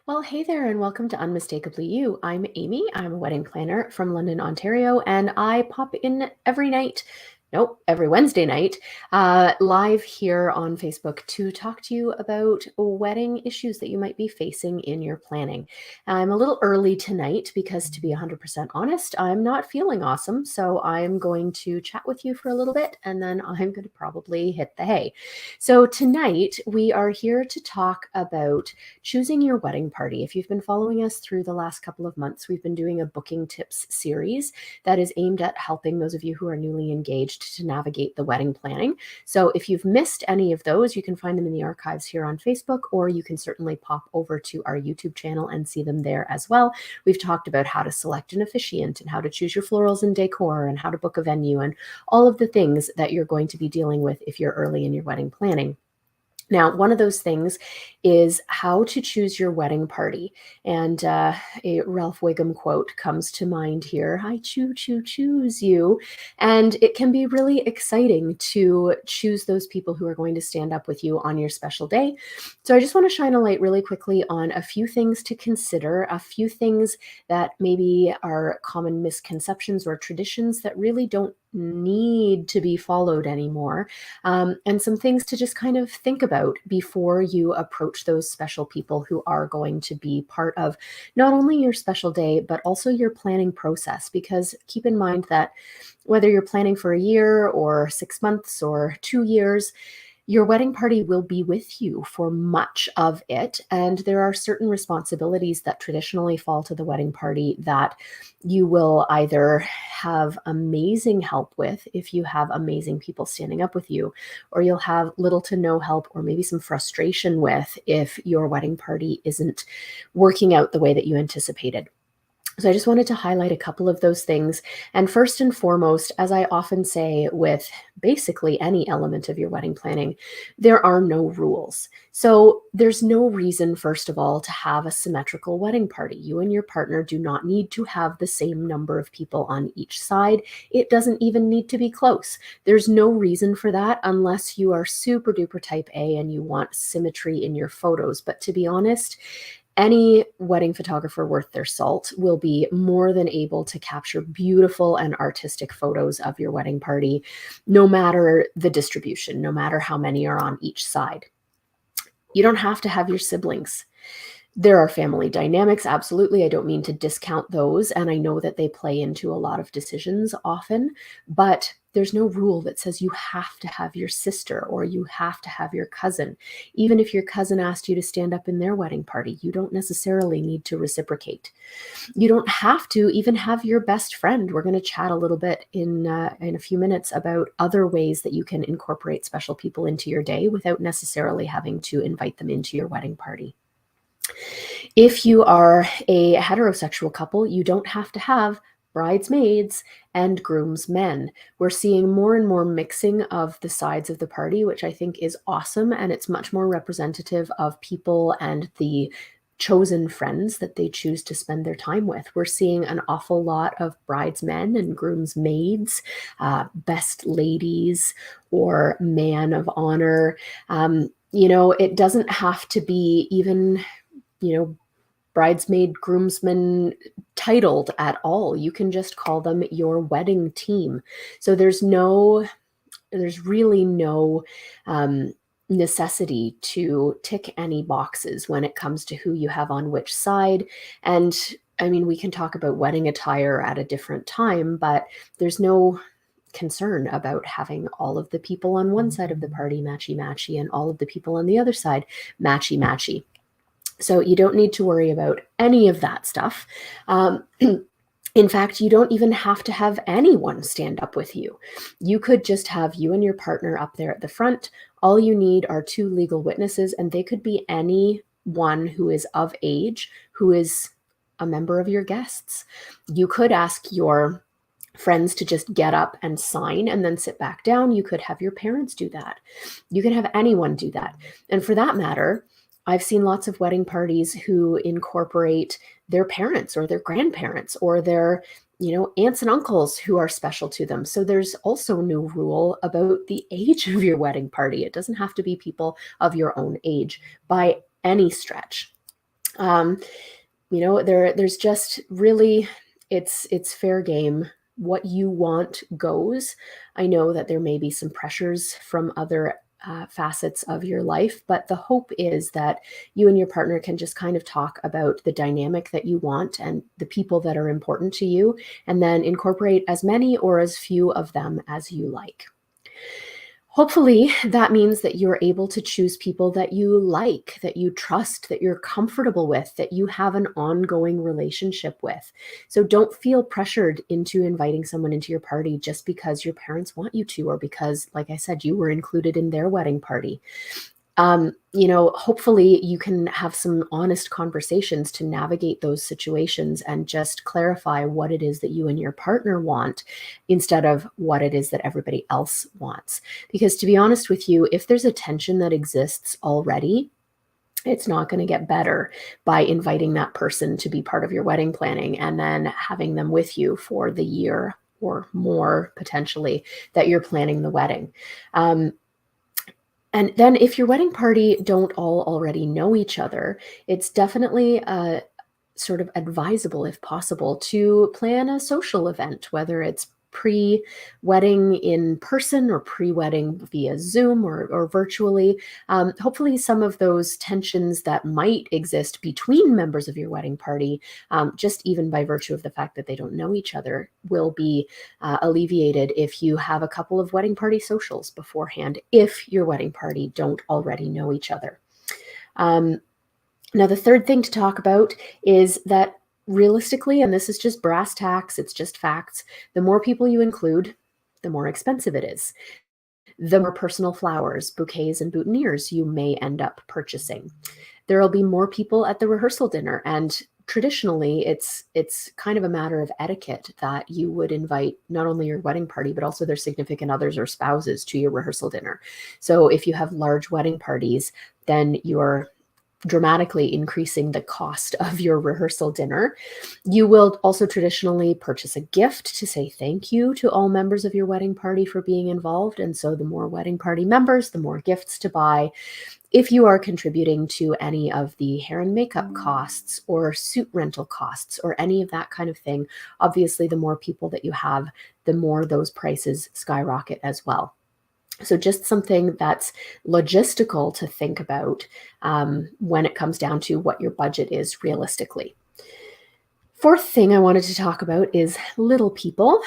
Well, hey there, and welcome to Unmistakably You. I'm Amy. I'm a wedding planner from London, Ontario, and I pop in every night. Nope, every Wednesday night, live here on Facebook to talk to you about wedding issues that you might be facing in your planning. I'm a little early tonight because, to be 100% honest, I'm not feeling awesome. So I'm going to chat with you for a little bit and then I'm going to probably hit the hay. So tonight, we are here to talk about choosing your wedding party. If you've been following us through the last couple of months, we've been doing a booking tips series that is aimed at helping those of you who are newly engaged to navigate the wedding planning. So if you've missed any of those, you can find them in the archives here on Facebook, or you can certainly pop over to our YouTube channel and see them there as well. We've talked about how to select an officiant and how to choose your florals and decor and how to book a venue and all of the things that you're going to be dealing with if you're early in your wedding planning. Now, one of those things is how to choose your wedding party. And a Ralph Wiggum quote comes to mind here. I choose you. And it can be really exciting to choose those people who are going to stand up with you on your special day. So I just want to shine a light really quickly on a few things to consider, a few things that maybe are common misconceptions or traditions that really don't need to be followed anymore, and some things to just kind of think about before you approach those special people who are going to be part of not only your special day, but also your planning process. Because keep in mind that whether you're planning for a year or 6 months or 2 years, your wedding party will be with you for much of it. And there are certain responsibilities that traditionally fall to the wedding party that you will either have amazing help with if you have amazing people standing up with you, or you'll have little to no help or maybe some frustration with if your wedding party isn't working out the way that you anticipated. So I just wanted to highlight a couple of those things. And first and foremost, as I often say with basically any element of your wedding planning, there are no rules. So there's no reason, first of all, to have a symmetrical wedding party. You and your partner do not need to have the same number of people on each side. It doesn't even need to be close. There's no reason for that unless you are super duper type A and you want symmetry in your photos. But to be honest, any wedding photographer worth their salt will be more than able to capture beautiful and artistic photos of your wedding party, no matter the distribution, no matter how many are on each side. You don't have to have your siblings. There are family dynamics, absolutely. I don't mean to discount those, and I know that they play into a lot of decisions often, but there's no rule that says you have to have your sister or you have to have your cousin. Even if your cousin asked you to stand up in their wedding party, you don't necessarily need to reciprocate. You don't have to even have your best friend. We're going to chat a little bit in a few minutes about other ways that you can incorporate special people into your day without necessarily having to invite them into your wedding party. If you are a heterosexual couple, you don't have to have bridesmaids and groomsmen. We're seeing more and more mixing of the sides of the party, which I think is awesome. And it's much more representative of people and the chosen friends that they choose to spend their time with. We're seeing an awful lot of bridesmen and groomsmaids, best ladies, or man of honor. It doesn't have to be even bridesmaid, groomsman titled at all. You can just call them your wedding team. So there's really no necessity to tick any boxes when it comes to who you have on which side. And I mean, we can talk about wedding attire at a different time, but there's no concern about having all of the people on one side of the party matchy-matchy and all of the people on the other side matchy-matchy. So you don't need to worry about any of that stuff. In fact, you don't even have to have anyone stand up with you. You could just have you and your partner up there at the front. All you need are two legal witnesses, and they could be anyone who is of age, who is a member of your guests. You could ask your friends to just get up and sign and then sit back down. You could have your parents do that. You can have anyone do that. And for that matter, I've seen lots of wedding parties who incorporate their parents or their grandparents or their, aunts and uncles who are special to them. So there's also no rule about the age of your wedding party. It doesn't have to be people of your own age by any stretch. Um, there's just really, it's fair game. What you want goes. I know that there may be some pressures from other facets of your life, but the hope is that you and your partner can just kind of talk about the dynamic that you want and the people that are important to you, and then incorporate as many or as few of them as you like. Hopefully, that means that you're able to choose people that you like, that you trust, that you're comfortable with, that you have an ongoing relationship with. So don't feel pressured into inviting someone into your party just because your parents want you to, or because, like I said, you were included in their wedding party. Hopefully you can have some honest conversations to navigate those situations and just clarify what it is that you and your partner want instead of what it is that everybody else wants. Because to be honest with you, if there's a tension that exists already, it's not going to get better by inviting that person to be part of your wedding planning and then having them with you for the year or more potentially that you're planning the wedding. And then if your wedding party don't all already know each other, it's definitely sort of advisable, if possible, to plan a social event, whether it's pre-wedding in person or pre-wedding via Zoom or virtually. Hopefully some of those tensions that might exist between members of your wedding party, just even by virtue of the fact that they don't know each other, will be alleviated if you have a couple of wedding party socials beforehand, if your wedding party don't already know each other. Now, the third thing to talk about is that realistically, and this is just brass tacks, it's just facts, the more people you include, the more expensive it is. The more personal flowers, bouquets, and boutonnieres you may end up purchasing. There will be more people at the rehearsal dinner, and traditionally it's kind of a matter of etiquette that you would invite not only your wedding party but also their significant others or spouses to your rehearsal dinner. So if you have large wedding parties, then you're dramatically increasing the cost of your rehearsal dinner. You will also traditionally purchase a gift to say thank you to all members of your wedding party for being involved. And so the more wedding party members, the more gifts to buy. If you are contributing to any of the hair and makeup costs or suit rental costs or any of that kind of thing, obviously the more people that you have, the more those prices skyrocket as well. So just something that's logistical to think about when it comes down to what your budget is realistically. Fourth thing I wanted to talk about is little people.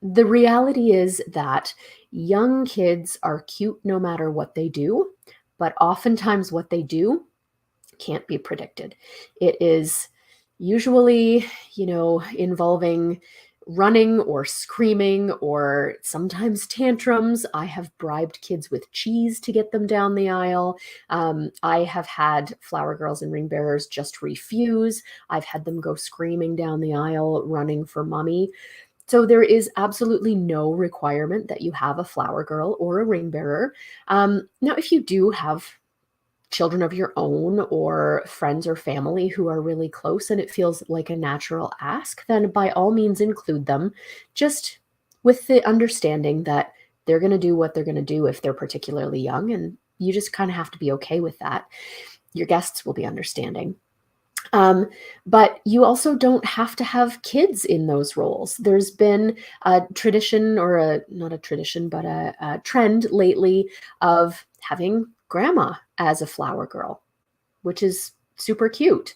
The reality is that young kids are cute no matter what they do, but oftentimes what they do can't be predicted. It is usually, involving running or screaming or sometimes tantrums. I have bribed kids with cheese to get them down the aisle. I have had flower girls and ring bearers just refuse. I've had them go screaming down the aisle, running for mommy. So there is absolutely no requirement that you have a flower girl or a ring bearer. Now, if you do have children of your own or friends or family who are really close and it feels like a natural ask, then by all means include them, just with the understanding that they're going to do what they're going to do if they're particularly young, and you just kind of have to be okay with that. Your guests will be understanding. But you also don't have to have kids in those roles. There's been a tradition, or not a tradition, but a trend lately of having grandma as a flower girl, which is super cute.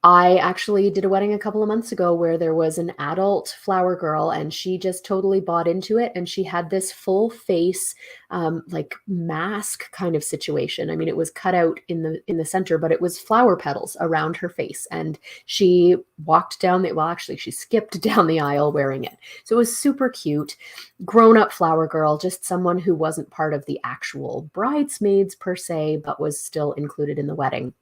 I actually did a wedding a couple of months ago where there was an adult flower girl and she just totally bought into it. And she had this full face, like mask kind of situation. I mean, it was cut out in the center, but it was flower petals around her face. And she walked down she skipped down the aisle wearing it. So it was super cute. Grown up flower girl, just someone who wasn't part of the actual bridesmaids per se, but was still included in the wedding.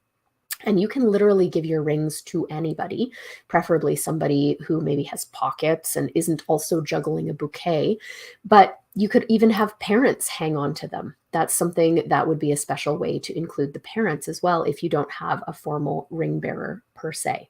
And you can literally give your rings to anybody, preferably somebody who maybe has pockets and isn't also juggling a bouquet. But you could even have parents hang on to them. That's something that would be a special way to include the parents as well if you don't have a formal ring bearer per se.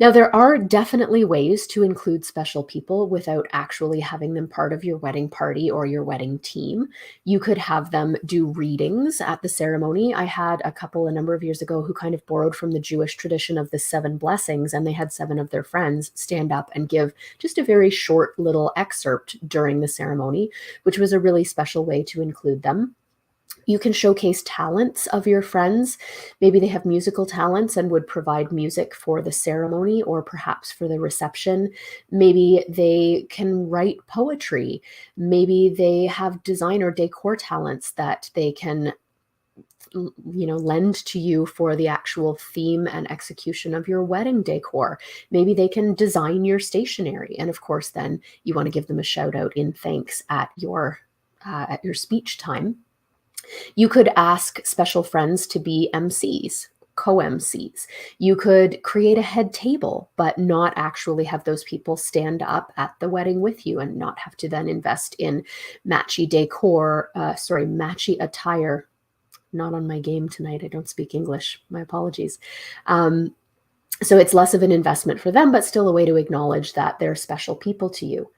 Now, there are definitely ways to include special people without actually having them part of your wedding party or your wedding team. You could have them do readings at the ceremony. I had a couple a number of years ago who kind of borrowed from the Jewish tradition of the seven blessings, and they had seven of their friends stand up and give just a very short little excerpt during the ceremony, which was a really special way to include them. You can showcase talents of your friends. Maybe they have musical talents and would provide music for the ceremony or perhaps for the reception. Maybe they can write poetry. Maybe they have design or decor talents that they can lend to you for the actual theme and execution of your wedding decor. Maybe they can design your stationery, and of course then you want to give them a shout out in thanks at your speech time. You could ask special friends to be MCs, co-MCs. You could create a head table, but not actually have those people stand up at the wedding with you and not have to then invest in matchy attire. Not on my game tonight. I don't speak English. My apologies. So it's less of an investment for them, but still a way to acknowledge that they're special people to you.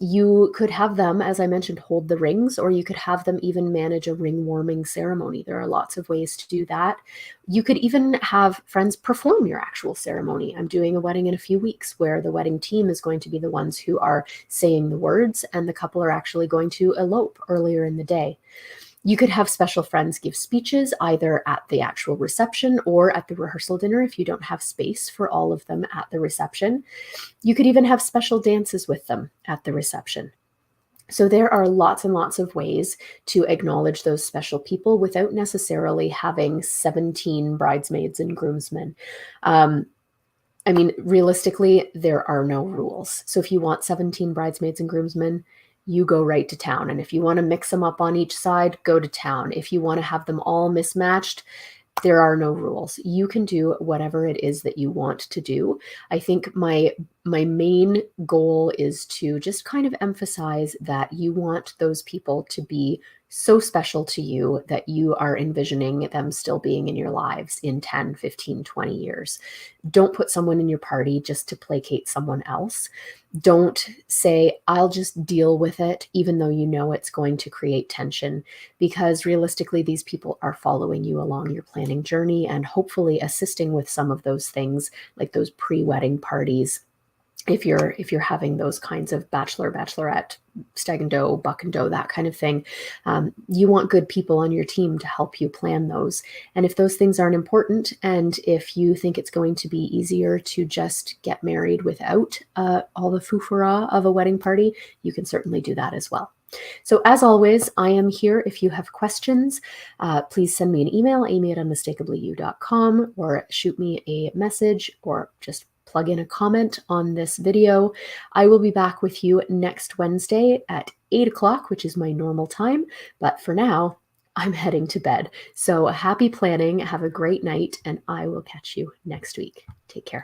You could have them, as I mentioned, hold the rings, or you could have them even manage a ring warming ceremony. There are lots of ways to do that. You could even have friends perform your actual ceremony. I'm doing a wedding in a few weeks where the wedding team is going to be the ones who are saying the words, and the couple are actually going to elope earlier in the day. You could have special friends give speeches either at the actual reception or at the rehearsal dinner if you don't have space for all of them at the reception. You could even have special dances with them at the reception. So there are lots and lots of ways to acknowledge those special people without necessarily having 17 bridesmaids and groomsmen. Realistically, there are no rules. So if you want 17 bridesmaids and groomsmen, you go right to town. And if you want to mix them up on each side, go to town. If you want to have them all mismatched, there are no rules. You can do whatever it is that you want to do. I think my main goal is to just kind of emphasize that you want those people to be so special to you that you are envisioning them still being in your lives in 10, 15, 20 years. Don't put someone in your party just to placate someone else. Don't say, I'll just deal with it, even though you know it's going to create tension, because realistically, these people are following you along your planning journey and hopefully assisting with some of those things, like those pre-wedding parties. If you're having those kinds of bachelor, bachelorette, stag and doe, buck and doe, that kind of thing, you want good people on your team to help you plan those. And if those things aren't important, and if you think it's going to be easier to just get married without all the foo-fara of a wedding party, you can certainly do that as well. So as always, I am here if you have questions. Please send me an email, amy@unmistakablyou.com, or shoot me a message, or just plug in a comment on this video. I will be back with you next Wednesday at 8 o'clock, which is my normal time. But for now, I'm heading to bed. So happy planning, have a great night, and I will catch you next week. Take care.